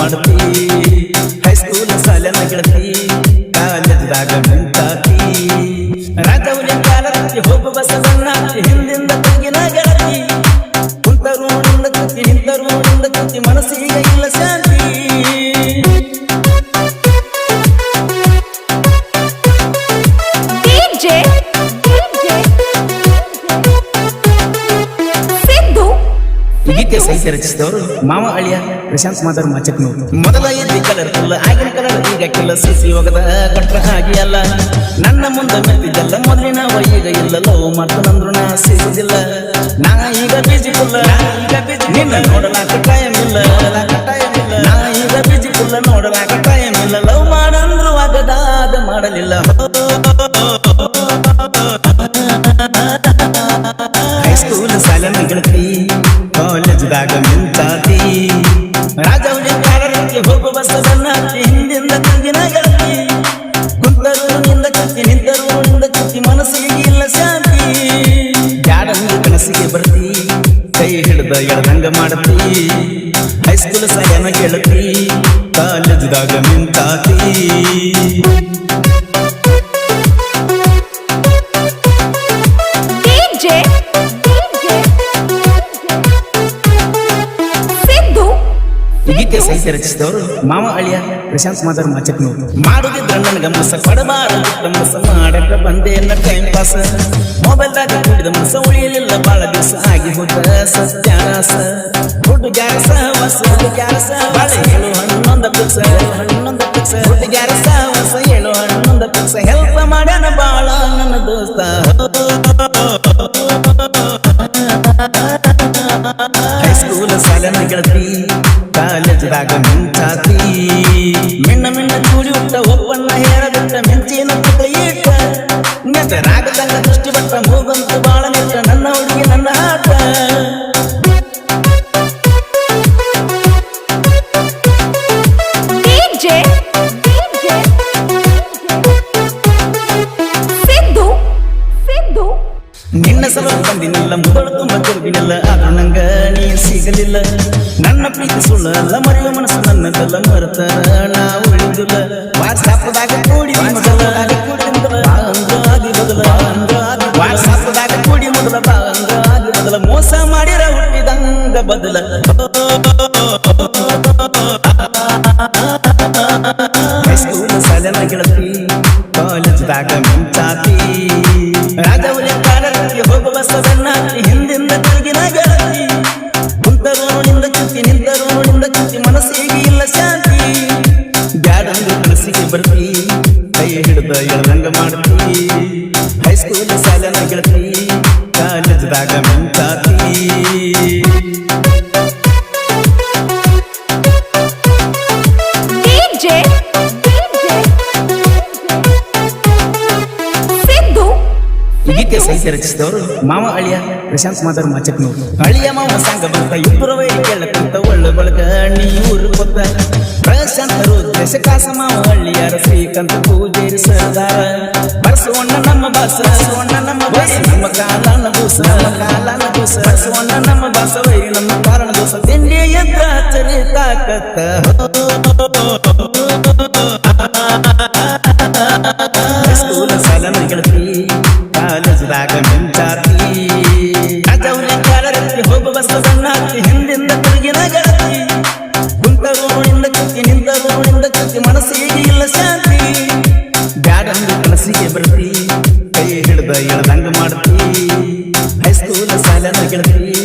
ಮಾಡ್ತಿ ಹೈಸ್ಕೂಲ್ ಸಾಲನ ಗೆಳತಿ ಕಾಲೇಜದಾಗ ನಿಂತಾತಿ ರಾಜವಲಿ ಕಾಲಕ್ಕೆ ಹೋಗು ಬಸವಣ್ಣ ಹಿಂದಿಂದ ತೆಗಿನ ಗೆಳತಿ ಕುಂತರು ನಿಂದ ಕುತ್ತಿ ನಿಂತರು ನಿಂದ ಕುತ್ತಿ ಮನಸ್ಸಿಗೆ ಇಲ್ಲ ಶಾಂತಿ ಗೀತೆ ಸಾಹಿತ್ಯ ರಚಿಸಿದವರು ಮಾವ ಅಳಿಯ ಪ್ರಶಾಂತ್ ಮಾದರ್ ಮಾಚಕ್ನವರು ಮೊದಲ ಎಲ್ಲಿ ಕಲರ್ ಇಲ್ಲ ಆಗಿನ ಕಲರ್ ಈಗ ಕೆಲ ಸಿಸಿ ಹೋಗದ ಕಟ್ರ ಹಾಗೆ ಅಲ್ಲ ನನ್ನ ಮುಂದೆ ಮೆತ್ತಿದ್ದಲ್ಲ ಮೊದಲಿನ ಈಗ ಇಲ್ಲ ಲವ್ ಮಾಡ್ತಾನಂದ್ರು ನಾ ಸಿಗುದಿಲ್ಲ ನಾ ಈಗ ಬಿಜಿ ಕುಲ್ಲ ನಿನ್ನ ನೋಡಲಾಕ ಟೈಮ್ ಇಲ್ಲ ನಾ ಈಗ ಬಿಜಿ ಕುಲ್ಲ ನೋಡಲಾಕ ಟೈಮ್ ಇಲ್ಲ ಲವ್ ಮಾಡಂದ್ರು ಆಗದಾದ ಮಾಡಲಿಲ್ಲ ಹೈಸ್ಕೂಲ್ ಸಾಲನ ಗೆಳತಿ ಕಾಲೇಜದಾಗ ನಿಂತಾತಿ ರಾಜವಲಿ ಕಾಲಕ್ಕೆ ಹೋಗು ಬಸವಣ್ಣ ಹಿಂದಿಂದ ತೆಗಿನ ಗೆಳತಿ ಕುಂತರು ನಿಂದ ಕುತ್ತಿ ನಿಂತರು ನಿಂದ ಕುತ್ತಿ ಮನಸ್ಸಿಗೆ ಇಲ್ಲ ಶಾಂತಿ ಯಾರಂದು ಕನಸಿಗೆ ಬರ್ತಿ ಕೈ ಹಿಡ್ದ ಎಳದಂಗ ಮಾಡತಿ ಹೈಸ್ಕೂಲ್ ಸಾಲನ ಗೆಳತಿ ಕಾಲೇಜದಾಗ ನಿಂತಾತಿ ಗೀತೆ ಸಾಹಿತ್ಯ ರಚಿಸಿದವರು ಮಾವ ಅಳಿಯ ಪ್ರಶಾಂತ್ ಮಾದರ್ ಮಾಚಕ್ನವರು ಮಾಡುದಿದ್ರ ನನಗ ಮನಸ ಪಡಬಾರ ಮನಸ ಮಾಡಕ ಬಂದೇನ ಟೈಮ್ ಪಾಸ್ ಮೊಬೈಲ್ದಾಗ ಕುಡಿದ ಮನಸ ಉಳಿಯಲಿಲ್ಲ ಬಾಳ ದಿವಸ ಆಗಿ ಹೋದ ಸತ್ಯಾನಾಸ ಹುಡುಗ್ಯಾರ ಸಹವಾಸ ಬಾಳ ಹೇಳು ಹನ್ನೊಂದ ಪಿಕ್ಸ ಹುಡುಗ್ಯಾರ ಸಹವಾಸ ಹೇಳು ಹನ್ನೊಂದ ಪಿಕ್ಸ ಹೆಲ್ಪ್ ಮಾಡ್ಯಾನ ಬಾಳ ನನ್ನ ದೋಸ್ತ ಹೈಸ್ಕೂಲ್ ಸಾಲನ ಗೆಳತಿ ಕಾಲೇಜದಾಗ ನಿಂತಾತಿ ಮಿಣ್ಣ ಮಿಣ್ಣ ಕೂಡಿ ಬಿಟ್ಟ ಒಪ್ಪಣ್ಣ ಹೇಳಬಿಟ್ಟ ಮಿಂಚಿನ ಇಟ್ಟ ನೆಜರಾಗದಂಗ ದೃಷ್ಟಿ ಬಟ್ಟ ಮೂಗಂತು ಬಾಳ ನಿಟ್ಟ ನನ್ನ ಹುಡುಗಿ ನನ್ನ ಆಟ ನಿನ್ನ ಸಲ ಬಂದಿನಿಲ್ಲ ಮುದಳು ತುಂಬ ತಿರುಗಿನಿಲ್ಲ ಆದ್ರೂ ನಂಗ ನೀ ಸಿಗಲಿಲ್ಲ ನನ್ನ ಪ್ರೀತಿ ಸುಳ್ಳಲ್ಲ ಮರೆಯುವ ಮನಸ್ಸು ನನ್ನದಲ್ಲ ಮರೆತಾರ ನಾ ಉಳಿದಿಲ್ಲ ವಾಟ್ಸಾಪ್ದಾಗ ಕೂಡಿ ವಾಟ್ಸಾಪ್ದಾಗ ಕೂಡಿ ಮೊದಲ ಆಗಿ ಮೊದಲ ಮೋಸ ಮಾಡಿರ ಹುಟ್ಟಿದಂಗ ಬದಲ ಹೈಸ್ಕೂಲ್ ಸಾಲನ ಗೆಳತಿ ಕಾಲೇಜದಾಗ ನಿಂತಾತಿ ರಾಜವಲಿ ಕಾಲಕ್ಕೆ ಹೋಗು ಬಸವಣ್ಣ ಹಿಂದಿಂದ ತೆಗಿನ ಗೆಳತಿ ಕುಂತರು ನಿಂದ ಕುತ್ತಿ ನಿಂತರು ನಿಂದ ಕುತ್ತಿ ಮನಸ್ಸಿಗೆ ಇಲ್ಲ ಶಾಂತಿ ಬ್ಯಾಡಂದು ಮನಸ್ಸಿಗೆ ಬರ್ತಿ ಕೈ ಹಿಡ್ದ ಎಳದಂಗ ಮಾಡ್ತಿ ಹೈಸ್ಕೂಲ್ ಸಾಲನ ಗೆಳತಿ ಕಾಲೇಜದಾಗ ನಿಂತಾತಿ ಗೀತೆ ಸಾಹಿತ್ಯ ರಚಿಸಿದವರು ಮಾವ ಅಳಿಯ ಪ್ರಶಾಂತ್ ಮಾದರ್ ಮಾಚಕ್ನವರು ಅಳಿಯ ಮಾವ ಸಂಗ ಬಂತ ಇಬ್ಬರು ಕೇಳಕ್ಕಂತ ಒಳ್ಳೆ ಬಳಗ ನೀ ಊರು ಕೊತ್ತ ಪ್ರಶಾಂತರು ದೇಶ ಕಾಸ ಮಾವ ಹಳ್ಳಿಯಾರ ಶ್ರೀಕಂತ ಪೂಜೇರಿ ಸರ್ದಾರ ಬರಸೋಣ್ಣ ನಮ್ಮ ಬಾಸ ನಮ್ಮ ಕಾಲನ ಬೂಸ ಬರಸೋಣ್ಣ ನಮ್ಮ ಬಾಸ ವೈರಿ ನಮ್ಮ ಕಾರಣ ದೋಸ ತಿಂಡಿ ಎದ್ರ ಚರಿ ತಾಕತ್ತ ಹೈಸ್ಕೂಲ್ ಸಾಲನ ಗೆಳತಿ ಕಾಲೇಜದಾಗ ನಿಂತಾತಿ ರಾಜವಲಿ ಕಾಲಕ್ಕೆ ಹೋಗು ಬಸವಣ್ಣ ಹಿಂದಿಂದ ತಿರುಗಿನ ಗೆಳತಿ ಕುಂತರು ನಿಂದ ಕುತ್ತಿ ನಿಂತರು ನಿಂದ ಕುತ್ತಿ ಮನಸ್ಸಿಗೆ ಇಲ್ಲ ಶಾಂತಿ ಬ್ಯಾಡಂದು ಕನಸಿಗೆ ಬರ್ತಿ ಕೈ ಹಿಡ್ದ ಎಳದಂಗ ಮಾಡ್ತಿ ಹೈಸ್ಕೂಲ್ ಸಾಲನ ಗೆಳತಿ